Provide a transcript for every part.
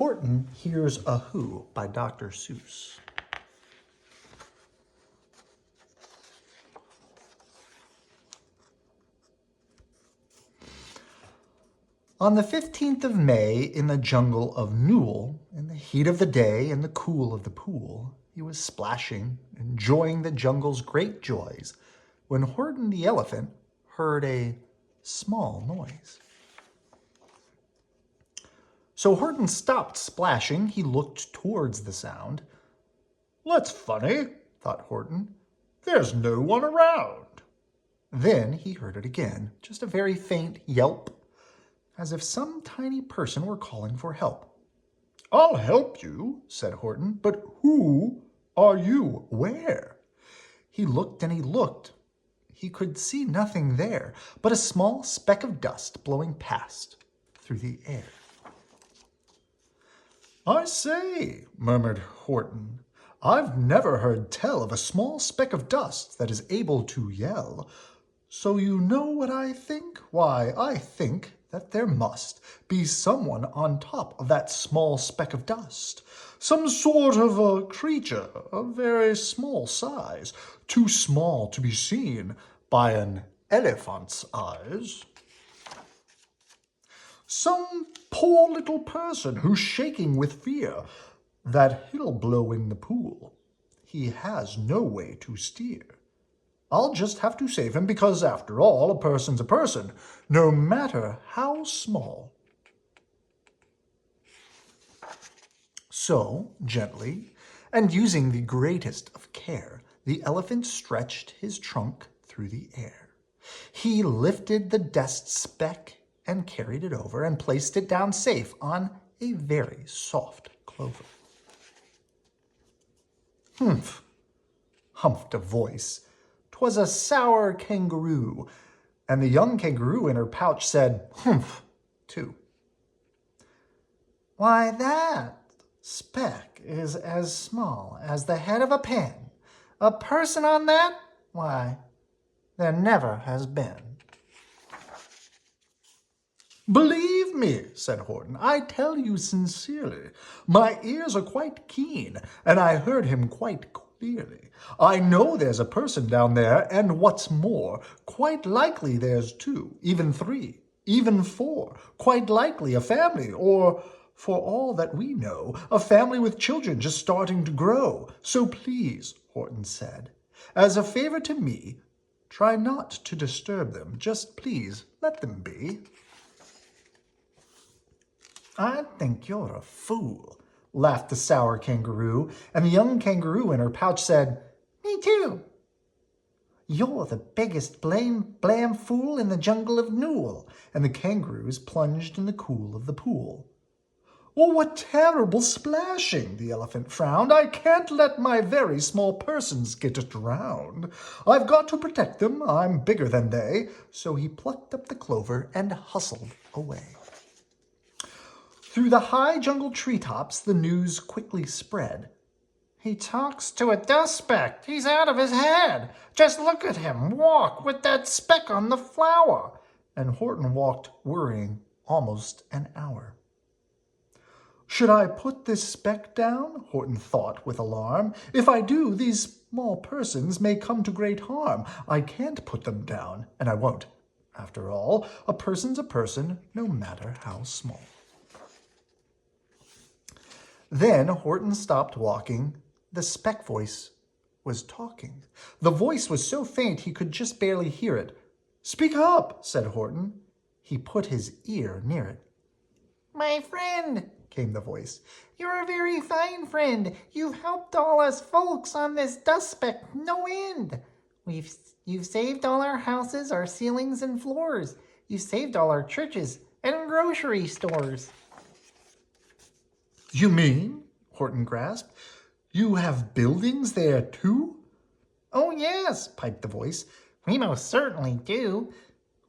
Horton Hears a Who by Dr. Seuss. On the 15th of May, in the jungle of Whoville, in the heat of the day and the cool of the pool, he was splashing, enjoying the jungle's great joys, when Horton the elephant heard a small noise. So Horton stopped splashing. He looked towards the sound. "That's funny," thought Horton. "There's no one around." Then he heard it again, just a very faint yelp, as if some tiny person were calling for help. "I'll help you," said Horton, "but who are you? Where?" He looked and he looked. He could see nothing there but a small speck of dust blowing past through the air. "I say," murmured Horton, "I've never heard tell of a small speck of dust that is able to yell. So you know what I think? Why, I think that there must be someone on top of that small speck of dust. Some sort of a creature of very small size, too small to be seen by an elephant's eyes. Some poor little person who's shaking with fear that he'll blow in the pool. He has no way to steer. I'll just have to save him because, after all, a person's a person, no matter how small." So, gently, and using the greatest of care, the elephant stretched his trunk through the air. He lifted the dust speck and carried it over and placed it down safe on a very soft clover. "Humph," humphed a voice. 'Twas a sour kangaroo, and the young kangaroo in her pouch said, "Humph," too. "Why, that speck is as small as the head of a pin. A person on that? Why, there never has been." "Believe me," said Horton, "I tell you sincerely. My ears are quite keen, and I heard him quite clearly. I know there's a person down there, and what's more, quite likely there's two, even three, even four, quite likely a family, or, for all that we know, a family with children just starting to grow. So please," Horton said, "as a favor to me, try not to disturb them. Just please let them be." "I think you're a fool," laughed the sour kangaroo, and the young kangaroo in her pouch said, "Me too." "You're the biggest blam fool in the jungle of Whoville," and the kangaroos plunged in the cool of the pool. "Oh, what terrible splashing!" the elephant frowned. "I can't let my very small persons get drowned. I've got to protect them. I'm bigger than they." So he plucked up the clover and hustled away. Through the high jungle treetops, the news quickly spread. "He talks to a dust speck. He's out of his head. Just look at him walk with that speck on the flower." And Horton walked worrying almost an hour. "Should I put this speck down?" Horton thought with alarm. "If I do, these small persons may come to great harm. I can't put them down, and I won't. After all, a person's a person, no matter how small." Then Horton stopped walking. The speck voice was talking. The voice was so faint he could just barely hear it. "Speak up," said Horton. He put his ear near it. "My friend," came the voice, "you're a very fine friend. You've helped all us folks on this dust speck no end. You've saved all our houses, our ceilings and floors. You've saved all our churches and grocery stores." "You mean," Horton grasped, "you have buildings there too?" "Oh, yes," piped the voice. "We most certainly do."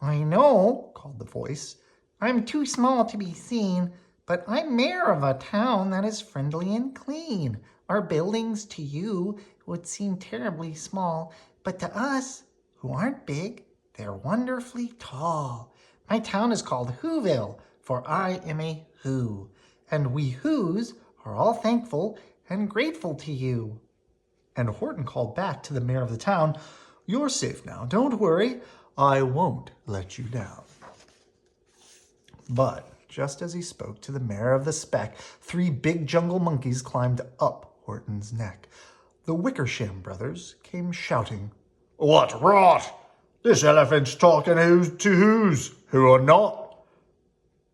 "I know," called the voice. "I'm too small to be seen, but I'm mayor of a town that is friendly and clean. Our buildings to you would seem terribly small, but to us, who aren't big, they're wonderfully tall. My town is called Whoville, for I am a Who. and we Whos are all thankful and grateful to you." And Horton called back to the mayor of the town, "You're safe now. Don't worry. I won't let you down." But just as he spoke to the mayor of the speck, 3 big jungle monkeys climbed up Horton's neck. The Wickersham brothers came shouting, "What rot! This elephant's talking to Whos who are not.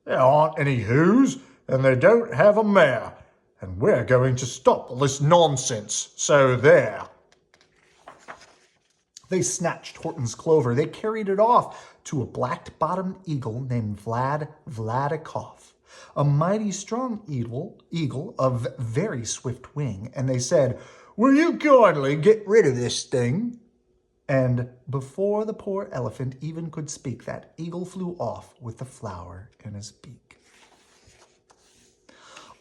There aren't any Whos, and they don't have a mayor. And we're going to stop all this nonsense, so there." They snatched Horton's clover. They carried it off to a black-bottomed eagle named Vladikov, a mighty strong eagle of very swift wing. And they said, "Will you kindly get rid of this thing?" And before the poor elephant even could speak, that eagle flew off with the flower in his beak.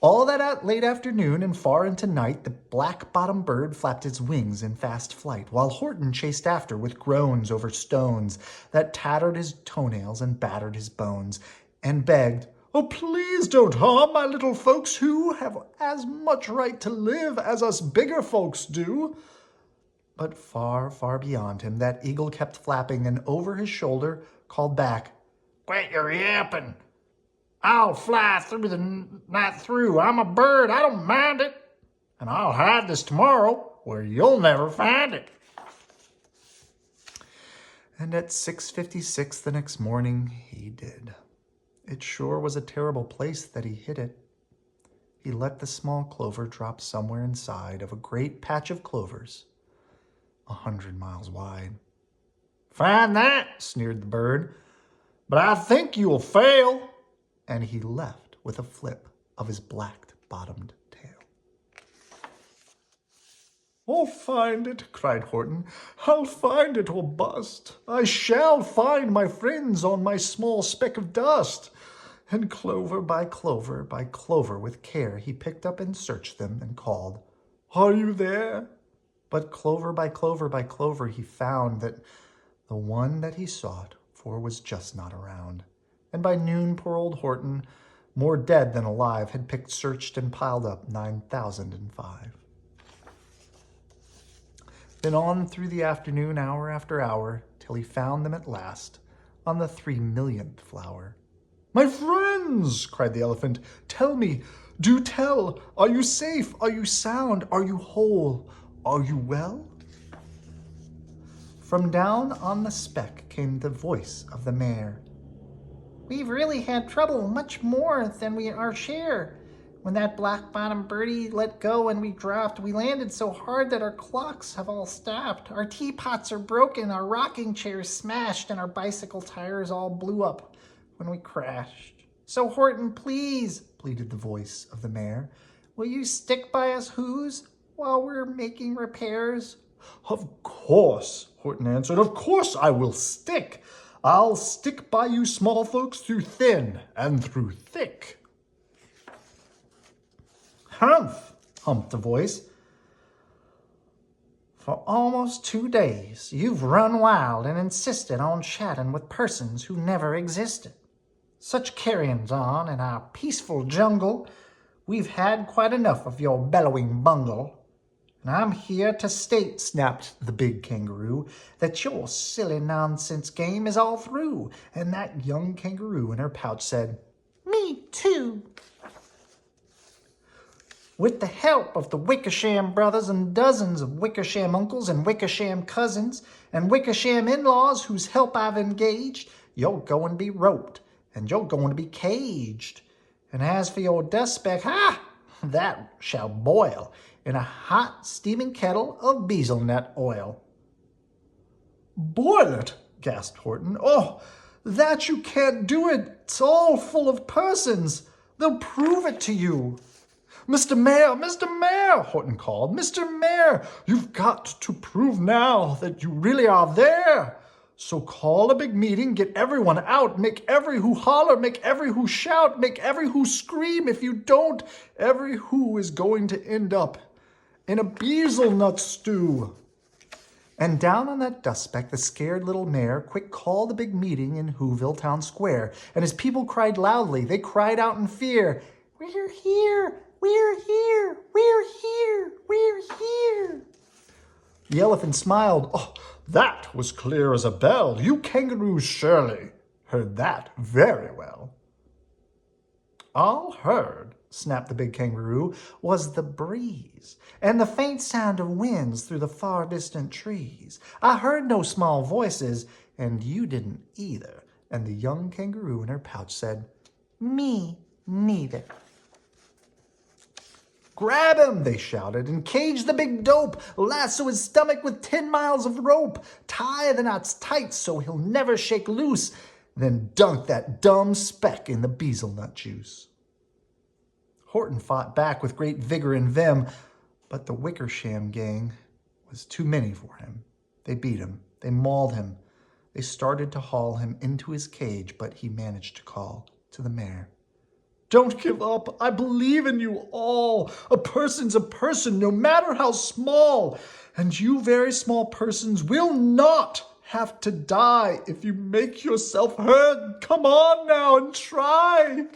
All that late afternoon and far into night, the black-bottomed bird flapped its wings in fast flight, while Horton chased after with groans over stones that tattered his toenails and battered his bones, and begged, "Oh, please don't harm my little folks who have as much right to live as us bigger folks do." But far, far beyond him, that eagle kept flapping, and over his shoulder called back, "Quit your yapping. I'll fly through the night through. I'm a bird. I don't mind it. And I'll hide this tomorrow where you'll never find it." And at 6:56 the next morning, he did. It sure was a terrible place that he hid it. He let the small clover drop somewhere inside of a great patch of clovers, 100 miles wide. "Find that," sneered the bird, "but I think you'll fail." And he left with a flip of his black-bottomed tail. "I'll find it," cried Horton. "I'll find it or bust. I shall find my friends on my small speck of dust." And clover by clover by clover, with care, he picked up and searched them and called, "Are you there?" But clover by clover by clover, he found that the one that he sought for was just not around. And by noon, poor old Horton, more dead than alive, had picked, searched, and piled up 9,005. Then on through the afternoon, hour after hour, till he found them at last, on the 3,000,000th flower. "My friends," cried the elephant, "tell me, do tell, are you safe? Are you sound? Are you whole? Are you well?" From down on the speck came the voice of the mayor. "We've really had trouble, much more than our share. When that black-bottomed birdie let go and we dropped, we landed so hard that our clocks have all stopped. Our teapots are broken, our rocking chairs smashed, and our bicycle tires all blew up when we crashed. So Horton, please," pleaded the voice of the mayor, "will you stick by us Whos while we're making repairs?" "Of course," Horton answered. "Of course I will stick. I'll stick by you small folks through thin and through thick." "Humph," humped the voice. "For almost 2 days you've run wild and insisted on chatting with persons who never existed. Such carryings on in our peaceful jungle, we've had quite enough of your bellowing bungle. And I'm here to state," snapped the big kangaroo, "that your silly nonsense game is all through." And that young kangaroo in her pouch said, "Me too." With the help of the Wickersham brothers and dozens of Wickersham uncles and Wickersham cousins and Wickersham in-laws whose help I've engaged, you're going to be roped and you're going to be caged. And as for your dust speck, that shall boil in a hot steaming kettle of bezelnut oil." "Boil it?" gasped Horton. "Oh, that you can't do it. It's all full of persons. They'll prove it to you." "Mr. Mayor, Mr. Mayor," Horton called. "Mr. Mayor, you've got to prove now that you really are there. So call a big meeting, get everyone out, make every who holler, make every who shout, make every who scream. If you don't, every who is going to end up in a bezelnut stew." And down on that dust speck, the scared little mayor quick called a big meeting in Whoville Town Square, and his people cried loudly. They cried out in fear, We're here! We're here! We're here! We're here! The elephant smiled. Oh, that was clear as a bell. You kangaroos surely heard that very well. All heard, snapped the big kangaroo, was the breeze and the faint sound of winds through the far distant trees. I heard no small voices, and you didn't either. And the young kangaroo in her pouch said, Me neither. Grab him, they shouted, and cage the big dope. Lasso his stomach with 10 miles of rope. Tie the knots tight so he'll never shake loose. Then dunk that dumb speck in the bezelnut juice. Horton fought back with great vigor and vim, but the Wickersham gang was too many for him. They beat him. They mauled him. They started to haul him into his cage, but he managed to call to the mare. Don't give up. I believe in you all. A person's a person, no matter how small. And you very small persons will not have to die if you make yourself heard. Come on now and try.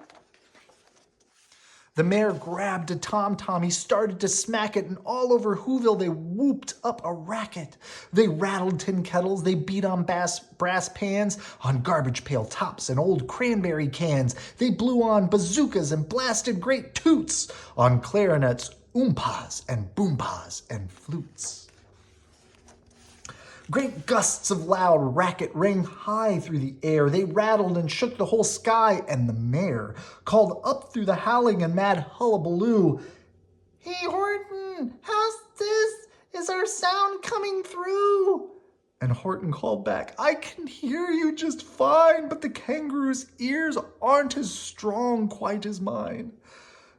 The mayor grabbed a tom-tom. He started to smack it, and all over Whoville they whooped up a racket. They rattled tin kettles. They beat on brass pans, on garbage pail tops and old cranberry cans. They blew on bazookas and blasted great toots, on clarinets, oompas and boompas and flutes. Great gusts of loud racket rang high through the air. They rattled and shook the whole sky, and the mayor called up through the howling and mad hullabaloo. Hey, Horton, how's this? Is our sound coming through? And Horton called back, I can hear you just fine, but the kangaroo's ears aren't as strong quite as mine.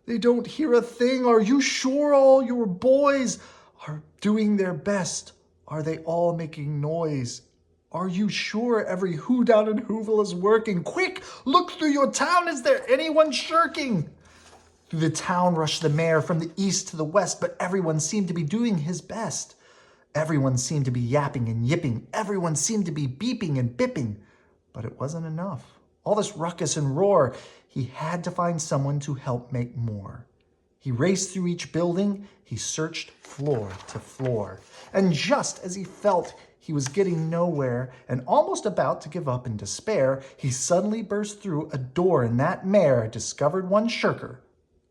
They don't hear a thing. Are you sure all your boys are doing their best? Are they all making noise? Are you sure every who down in Whoville is working? Quick, look through your town. Is there anyone shirking? Through the town rushed the mayor from the east to the west, but everyone seemed to be doing his best. Everyone seemed to be yapping and yipping. Everyone seemed to be beeping and bipping. But it wasn't enough. All this ruckus and roar, he had to find someone to help make more. He raced through each building. He searched floor to floor. And just as he felt he was getting nowhere and almost about to give up in despair, he suddenly burst through a door, and that mayor discovered one shirker,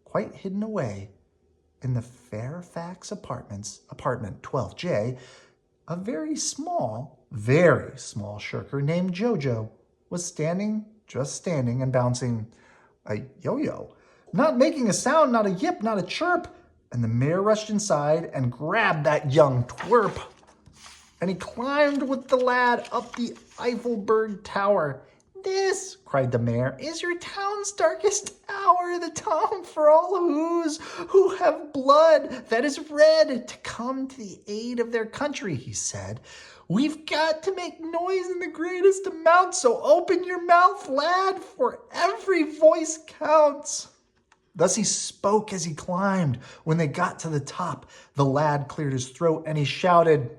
quite hidden away in the Fairfax Apartments, apartment 12J. A very small shirker named Jojo was just standing and bouncing a yo-yo. Not making a sound, not a yip, not a chirp. And the mayor rushed inside and grabbed that young twerp. And he climbed with the lad up the Eiffelberg Tower. This, cried the mayor, is your town's darkest hour, the time for all who have blood that is red to come to the aid of their country, he said. We've got to make noise in the greatest amount, so open your mouth, lad, for every voice counts. Thus he spoke as he climbed. When they got to the top, the lad cleared his throat and he shouted,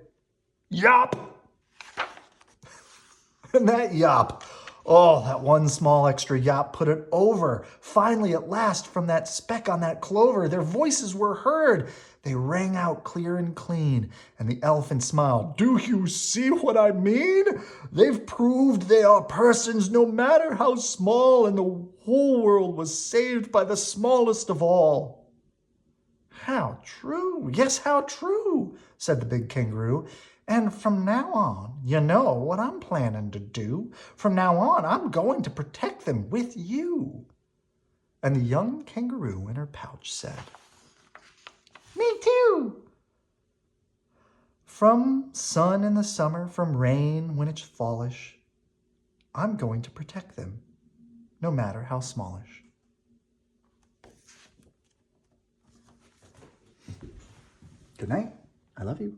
Yop! And that yop, oh, that one small extra yop put it over. Finally, at last, from that speck on that clover, their voices were heard. They rang out clear and clean, and the elephant smiled. Do you see what I mean? They've proved they are persons, no matter how small, and the whole world was saved by the smallest of all. How true, yes, how true, said the big kangaroo. And from now on, you know what I'm planning to do. From now on, I'm going to protect them with you. And the young kangaroo in her pouch said, Me too. From sun in the summer, from rain when it's fallish, I'm going to protect them, no matter how smallish. Good night. I love you.